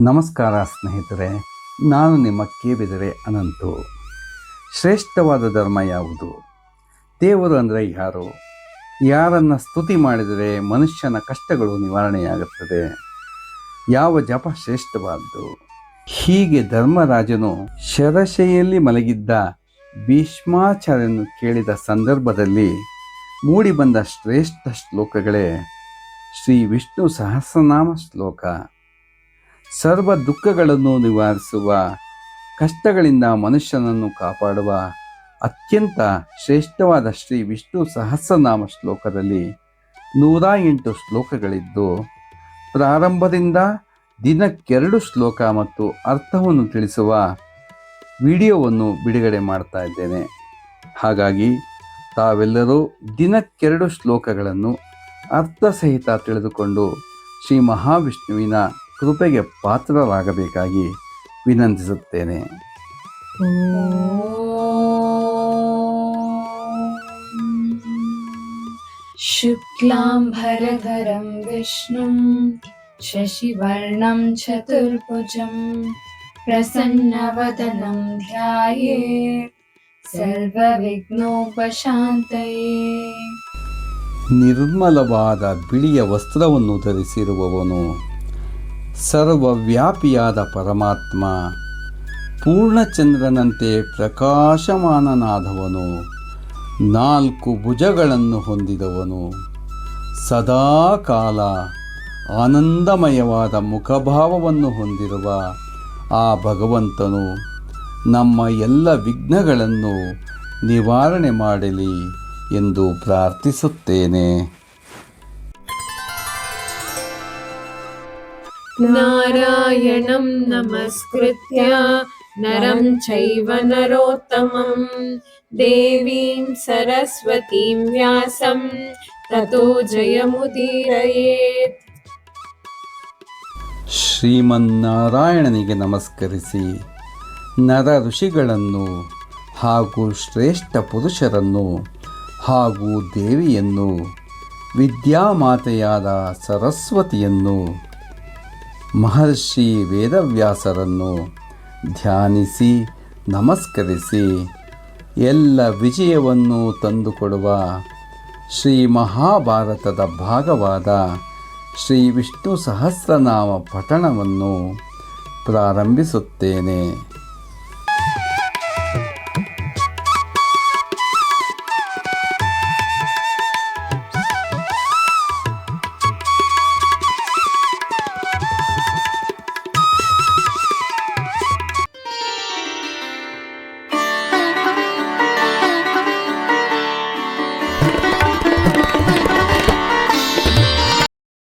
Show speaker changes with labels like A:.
A: ನಮಸ್ಕಾರ ಸ್ನೇಹಿತರೆ, ನಾನು ನಿಮ್ಮ ಕೆ ಅನಂತು. ಶ್ರೇಷ್ಠವಾದ ಧರ್ಮ ಯಾವುದು? ದೇವರು ಅಂದರೆ ಯಾರು? ಯಾರನ್ನು ಸ್ತುತಿ ಮಾಡಿದರೆ ಮನುಷ್ಯನ ಕಷ್ಟಗಳು ನಿವಾರಣೆಯಾಗುತ್ತದೆ? ಯಾವ ಜಪ ಶ್ರೇಷ್ಠವಾದ್ದು? ಹೀಗೆ ಧರ್ಮರಾಜನು ಶರಶೆಯಲ್ಲಿ ಮಲಗಿದ್ದ ಭೀಷ್ಮಾಚಾರ್ಯನು ಕೇಳಿದ ಸಂದರ್ಭದಲ್ಲಿ ಮೂಡಿಬಂದ ಶ್ರೇಷ್ಠ ಶ್ಲೋಕಗಳೇ ಶ್ರೀ ವಿಷ್ಣು ಸಹಸ್ರನಾಮ ಶ್ಲೋಕ. ಸರ್ವ ದುಃಖಗಳನ್ನು ನಿವಾರಿಸುವ, ಕಷ್ಟಗಳಿಂದ ಮನುಷ್ಯನನ್ನು ಕಾಪಾಡುವ ಅತ್ಯಂತ ಶ್ರೇಷ್ಠವಾದ ಶ್ರೀ ವಿಷ್ಣು ಸಹಸ್ರನಾಮ ಶ್ಲೋಕದಲ್ಲಿ 108 ಶ್ಲೋಕಗಳಿದ್ದು, ಪ್ರಾರಂಭದಿಂದ ದಿನಕ್ಕೆರಡು ಶ್ಲೋಕ ಮತ್ತು ಅರ್ಥವನ್ನು ತಿಳಿಸುವ ವಿಡಿಯೋವನ್ನು ಬಿಡುಗಡೆ ಮಾಡ್ತಾ ಇದ್ದೇನೆ. ಹಾಗಾಗಿ ತಾವೆಲ್ಲರೂ ದಿನಕ್ಕೆರಡು ಶ್ಲೋಕಗಳನ್ನು ಅರ್ಥಸಹಿತ ತಿಳಿದುಕೊಂಡು ಶ್ರೀ ಮಹಾವಿಷ್ಣುವಿನ ಕೃಪೆಗೆ ಪಾತ್ರರಾಗಬೇಕಾಗಿ ವಿನಂತಿಸುತ್ತೇನೆ.
B: ಶುಕ್ಲಾಂಬರಧರಂ ವಿಷ್ಣುಂ ಶಶಿವರ್ಣಂ ಚತುರ್ಭುಜಂ ಪ್ರಸನ್ನವದನಂ ಧ್ಯಾಯೇತ್ ಸರ್ವವಿಘ್ನೋಪಶಾಂತಯೇ.
A: ನಿರ್ಮಲವಾದ ಬಿಳಿಯ ವಸ್ತ್ರವನ್ನು ಧರಿಸಿರುವವನು, ಸರ್ವವ್ಯಾಪಿಯಾದ ಪರಮಾತ್ಮ, ಪೂರ್ಣಚಂದ್ರನಂತೆ ಪ್ರಕಾಶಮಾನನಾದವನು, 4 ಭುಜಗಳನ್ನು ಹೊಂದಿದವನು, ಸದಾಕಾಲ ಆನಂದಮಯವಾದ ಮುಖಭಾವವನ್ನು ಹೊಂದಿರುವ ಆ ಭಗವಂತನು ನಮ್ಮ ಎಲ್ಲ ವಿಘ್ನಗಳನ್ನು ನಿವಾರಣೆ ಮಾಡಲಿ ಎಂದು ಪ್ರಾರ್ಥಿಸುತ್ತೇನೆ.
B: ನಾರಾಯಣಂ ನಮಸ್ಕೃತ್ಯ ನರಂ ಚೈವ ನರೋತ್ತಮಂ ದೇವೀಂ ಸರಸ್ವತೀಂ ವ್ಯಾಸಂ ತತೋ ಜಯಮುದೀರಯೇತ್.
A: ಶ್ರೀಮನ್ನಾರಾಯಣನಿಗೆ ನಮಸ್ಕರಿಸಿ ನರ ಋಷಿಗಳನ್ನು ಹಾಗೂ ಶ್ರೇಷ್ಠ ಪುರುಷರನ್ನು ಹಾಗೂ ದೇವಿಯನ್ನು, ವಿದ್ಯಾಮಾತೆಯಾದ ಸರಸ್ವತಿಯನ್ನು, ಮಹರ್ಷಿ ವೇದವ್ಯಾಸರನ್ನು ಧ್ಯಾನಿಸಿ ನಮಸ್ಕರಿಸಿ ಎಲ್ಲ ವಿಜಯವನ್ನು ತಂದುಕೊಡುವ ಶ್ರೀ ಮಹಾಭಾರತದ ಭಾಗವಾದ ಶ್ರೀ ವಿಷ್ಣು ಸಹಸ್ರನಾಮ ಪಠಣವನ್ನು ಪ್ರಾರಂಭಿಸುತ್ತೇನೆ.